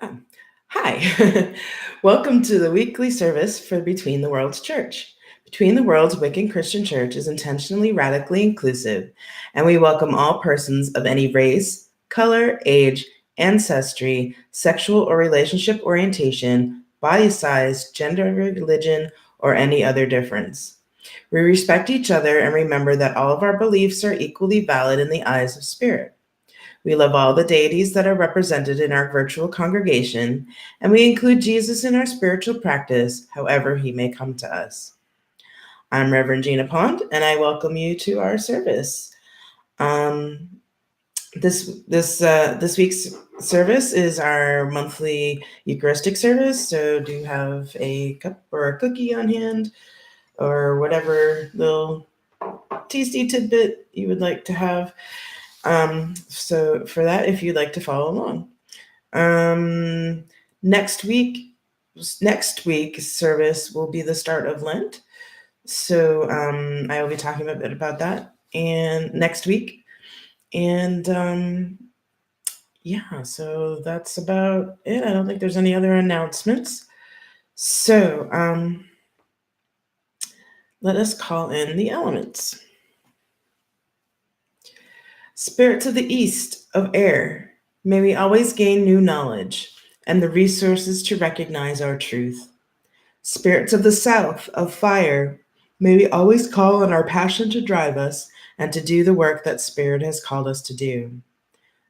Oh, hi. Welcome to the weekly service for Between the Worlds Church. Between the Worlds Wiccan Christian Church is intentionally radically inclusive, and we welcome all persons of any race, color, age, ancestry, sexual or relationship orientation, body size, gender, religion, or any other difference. We respect each other and remember that all of our beliefs are equally valid in the eyes of Spirit. We love all the deities that are represented in our virtual congregation, and we include Jesus in our spiritual practice, however he may come to us. I'm Reverend Gina Pond, and I welcome you to our service. Um, this week's service is our monthly Eucharistic service. So do have a cup or a cookie on hand, or whatever little tasty tidbit you would like to have. So for that, if you'd like to follow along. Um, next week, next week's service will be the start of Lent. So I will be talking a bit about that and next week. And yeah, so that's about it. I don't think there's any other announcements. So let us call in the elements. Spirits of the east, of air, may we always gain new knowledge and the resources to recognize our truth. Spirits of the south, of fire, may we always call on our passion to drive us and to do the work that Spirit has called us to do.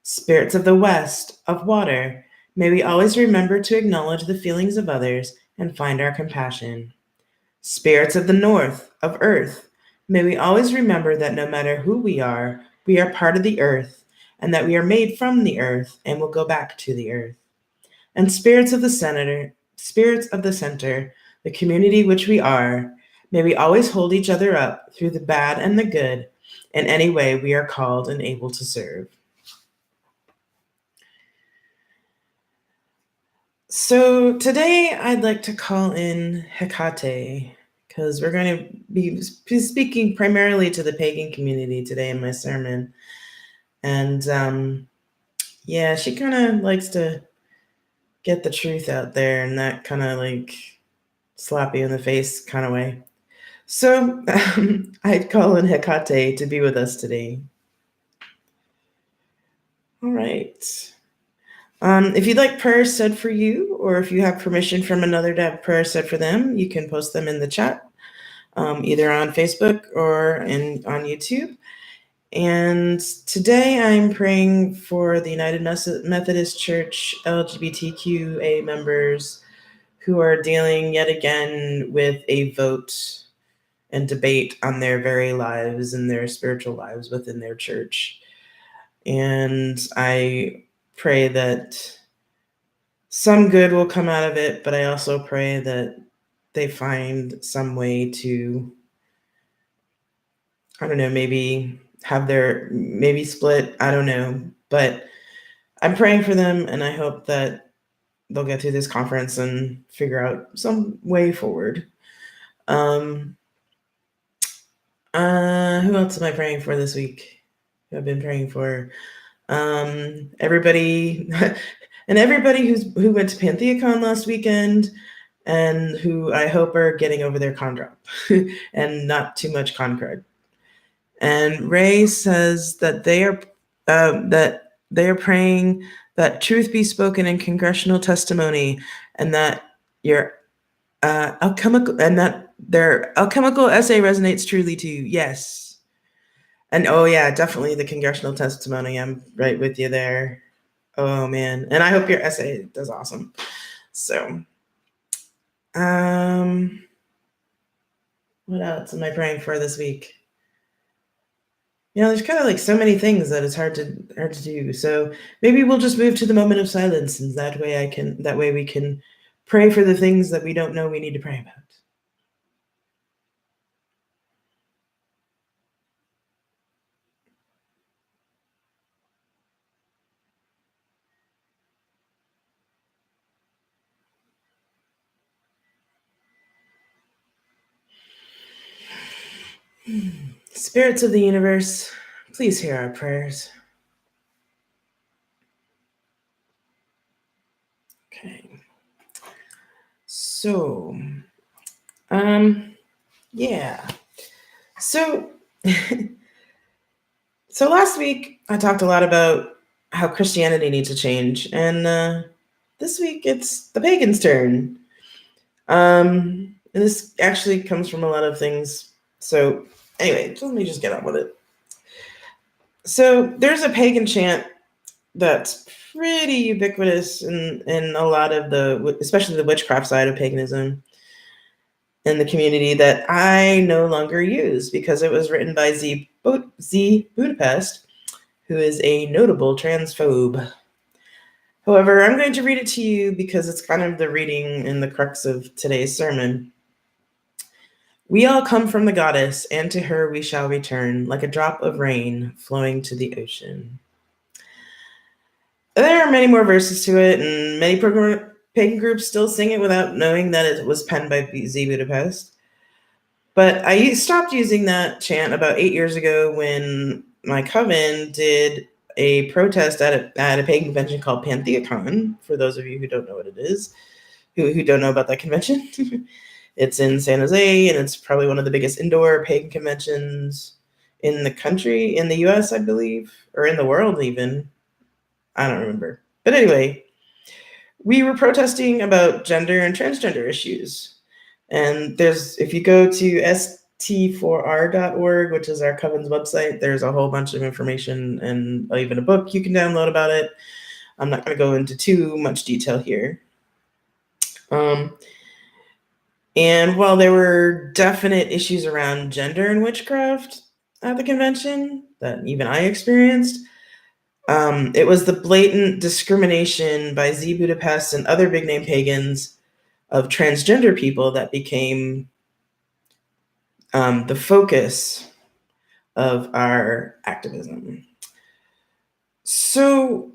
Spirits of the west, of water, may we always remember to acknowledge the feelings of others and find our compassion. Spirits of the north, of earth, may we always remember that no matter who we are part of the earth, and that we are made from the earth and will go back to the earth. And spirits of the center, the community which we are, may we always hold each other up through the bad and the good in any way we are called and able to serve. So today I'd like to call in Hecate, because we're going to be speaking primarily to the pagan community today in my sermon. And yeah, she kind of likes to get the truth out there in that kind of like slap you in the face kind of way. So I'd call in Hecate to be with us today. All right. If you'd like prayers said for you, or if you have permission from another to have prayers said for them, you can post them in the chat, either on Facebook or on YouTube. And today I'm praying for the United Methodist Church LGBTQA members who are dealing yet again with a vote and debate on their very lives and their spiritual lives within their church. And I pray that some good will come out of it, but I also pray that they find some way to, I don't know, maybe maybe split, I don't know. But I'm praying for them, and I hope that they'll get through this conference and figure out some way forward. Who else am I praying for this week? Who I've been praying for? Everybody and everybody who went to PantheaCon last weekend and who I hope are getting over their con drop and not too much con crud. And Ray says that they are praying that truth be spoken in congressional testimony, and that your alchemical and that their alchemical essay resonates truly too. Yes. And oh yeah, definitely the congressional testimony. I'm right with you there. Oh man. And I hope your essay does awesome. So what else am I praying for this week? There's kind of like so many things that it's hard to do. So maybe we'll just move to the moment of silence, and that way we can pray for the things that we don't know we need to pray about. Spirits of the universe, please hear our prayers. So, yeah. So, so last week I talked a lot about how Christianity needs to change, and this week it's the pagans' turn. And this actually comes from a lot of things. So, anyway, let me just get on with it. So, there's a pagan chant that's pretty ubiquitous in a lot of especially the witchcraft side of paganism in the community that I no longer use because it was written by Z Budapest, who is a notable transphobe. However, I'm going to read it to you because it's kind of the reading and the crux of today's sermon. We all come from the goddess, and to her we shall return, like a drop of rain flowing to the ocean. There are many more verses to it, and many pagan groups still sing it without knowing that it was penned by Z Budapest. But I stopped using that chant about 8 years ago when my coven did a protest at a pagan convention called Pantheacon, for those of you who don't know what it is, who don't know about that convention. It's in San Jose, and it's probably one of the biggest indoor pagan conventions in the country, in the US, I believe, or in the world even. I don't remember. But anyway, we were protesting about gender and transgender issues. And if you go to st4r.org, which is our coven's website, there's a whole bunch of information and even a book you can download about it. I'm not going to go into too much detail here. And while there were definite issues around gender and witchcraft at the convention that even I experienced, it was the blatant discrimination by Z Budapest and other big name pagans of transgender people that became the focus of our activism. So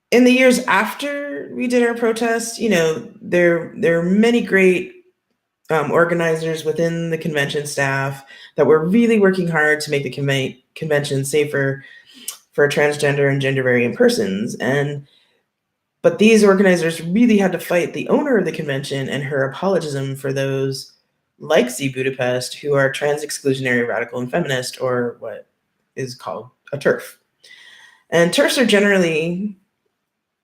in the years after we did our protest, there are many great organizers within the convention staff that were really working hard to make the convention safer for transgender and gender variant persons. But these organizers really had to fight the owner of the convention and her apologism for those like Z Budapest who are trans exclusionary, radical, and feminist, or what is called a TERF. And TERFs are generally,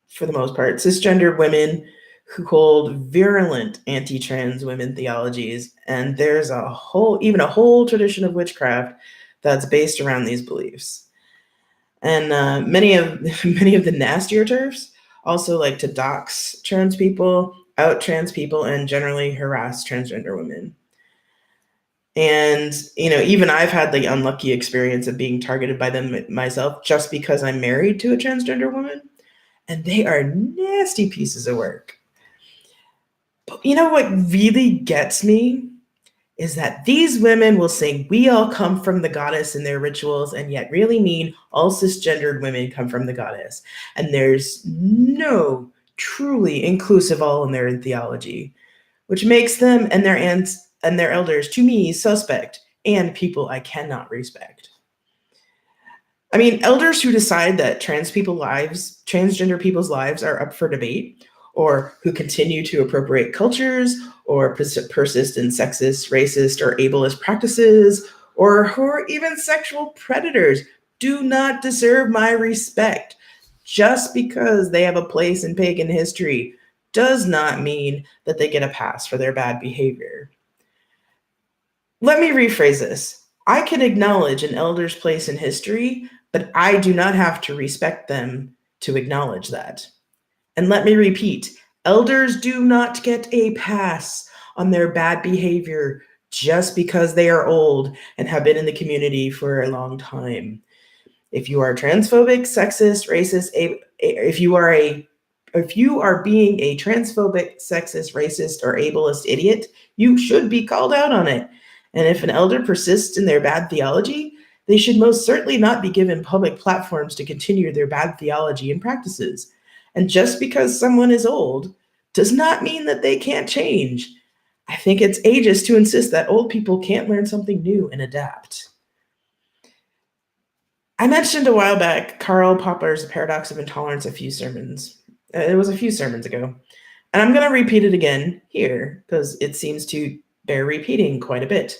for the most part, cisgendered women who hold virulent anti-trans women theologies, and there's a whole tradition of witchcraft that's based around these beliefs. And many of the nastier TERFs also like to dox trans people, out trans people, and generally harass transgender women. And even I've had the unlucky experience of being targeted by them myself just because I'm married to a transgender woman, and they are nasty pieces of work. But what really gets me is that these women will say we all come from the goddess in their rituals, and yet really mean all cisgendered women come from the goddess. And there's no truly inclusive all in their theology, which makes them and their aunts and their elders, to me, suspect and people I cannot respect. I mean, elders who decide that transgender people's lives are up for debate, or who continue to appropriate cultures, or persist in sexist, racist, or ableist practices, or who are even sexual predators, do not deserve my respect. Just because they have a place in pagan history does not mean that they get a pass for their bad behavior. Let me rephrase this. I can acknowledge an elder's place in history, but I do not have to respect them to acknowledge that. And let me repeat, elders do not get a pass on their bad behavior just because they are old and have been in the community for a long time. If you are transphobic, sexist, racist, if you are being a transphobic, sexist, racist, or ableist idiot, you should be called out on it. And if an elder persists in their bad theology, they should most certainly not be given public platforms to continue their bad theology and practices. And just because someone is old does not mean that they can't change. I think it's ageist to insist that old people can't learn something new and adapt. I mentioned a while back Karl Popper's Paradox of Intolerance It was a few sermons ago. And I'm going to repeat it again here because it seems to bear repeating quite a bit.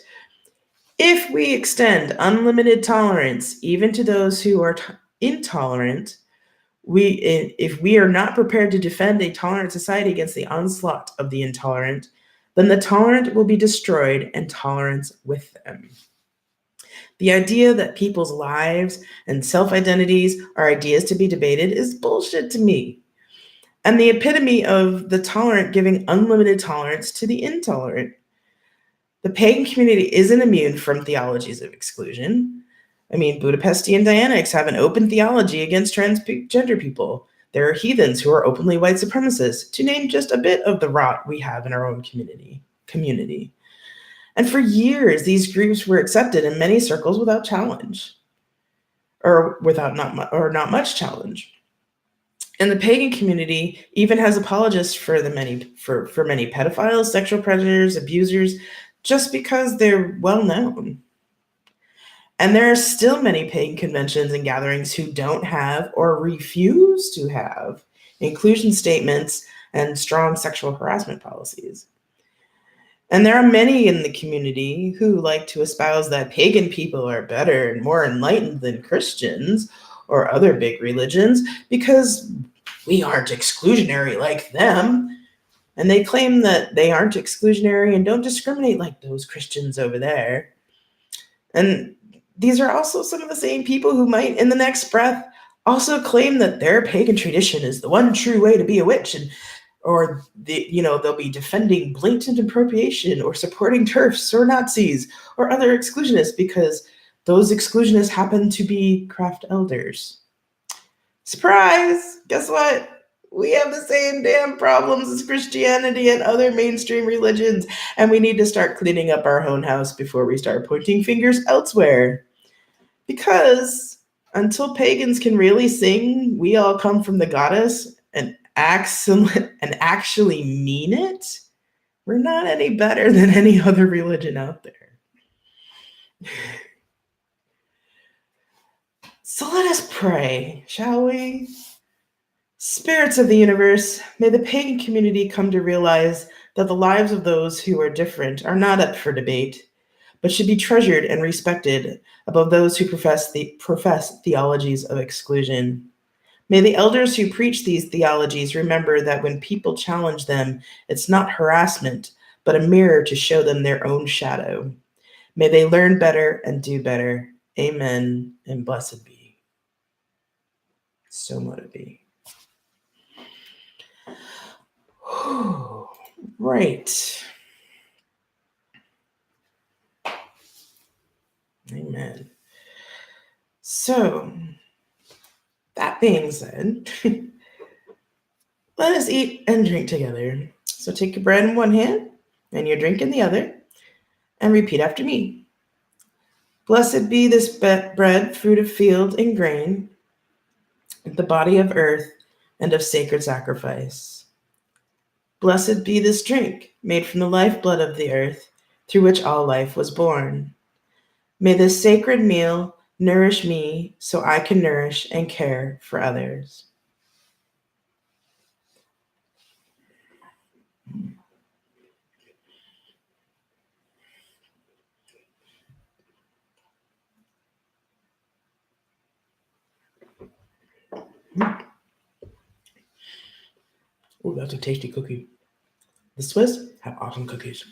If we extend unlimited tolerance even to those who are intolerant, if we are not prepared to defend a tolerant society against the onslaught of the intolerant, then the tolerant will be destroyed and tolerance with them. The idea that people's lives and self-identities are ideas to be debated is bullshit to me. And the epitome of the tolerant giving unlimited tolerance to the intolerant. The pagan community isn't immune from theologies of exclusion. I mean, Budapestian Dianics have an open theology against transgender people. There are heathens who are openly white supremacists, to name just a bit of the rot we have in our own community. And for years, these groups were accepted in many circles without challenge, or not much challenge. And the pagan community even has apologists for many pedophiles, sexual predators, abusers, just because they're well known. And there are still many pagan conventions and gatherings who don't have or refuse to have inclusion statements and strong sexual harassment policies. And there are many in the community who like to espouse that pagan people are better and more enlightened than Christians or other big religions because we aren't exclusionary like them. And they claim that they aren't exclusionary and don't discriminate like those Christians over there. And these are also some of the same people who might, in the next breath, also claim that their pagan tradition is the one true way to be a witch, or they'll be defending blatant appropriation or supporting TERFs or Nazis or other exclusionists because those exclusionists happen to be craft elders. Surprise! Guess what? We have the same damn problems as Christianity and other mainstream religions, and we need to start cleaning up our own house before we start pointing fingers elsewhere. Because until pagans can really sing, "We all come from the goddess," and actually mean it, we're not any better than any other religion out there. So let us pray, shall we? Spirits of the universe, may the pagan community come to realize that the lives of those who are different are not up for debate, but should be treasured and respected above those who profess theologies of exclusion. May the elders who preach these theologies remember that when people challenge them, it's not harassment, but a mirror to show them their own shadow. May they learn better and do better. Amen, and blessed be. So mote it be. Right. Amen. So, that being said, let us eat and drink together. So take your bread in one hand and your drink in the other, and repeat after me. Blessed be this bread, fruit of field and grain, the body of earth and of sacred sacrifice. Blessed be this drink, made from the lifeblood of the earth, through which all life was born. May this sacred meal nourish me so I can nourish and care for others. Oh, that's a tasty cookie. The Swiss have awesome cookies.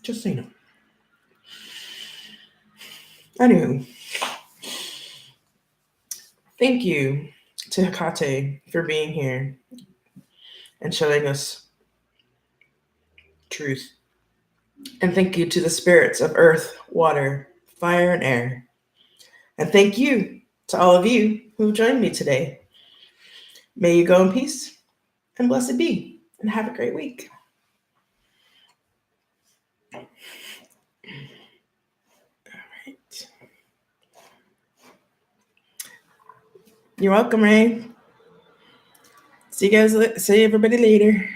Just so you know. Anywho, thank you to Hecate for being here and showing us truth. And thank you to the spirits of earth, water, fire, and air. And thank you to all of you who joined me today. May you go in peace and blessed be, and have a great week. All right. You're welcome, Ray. See everybody later.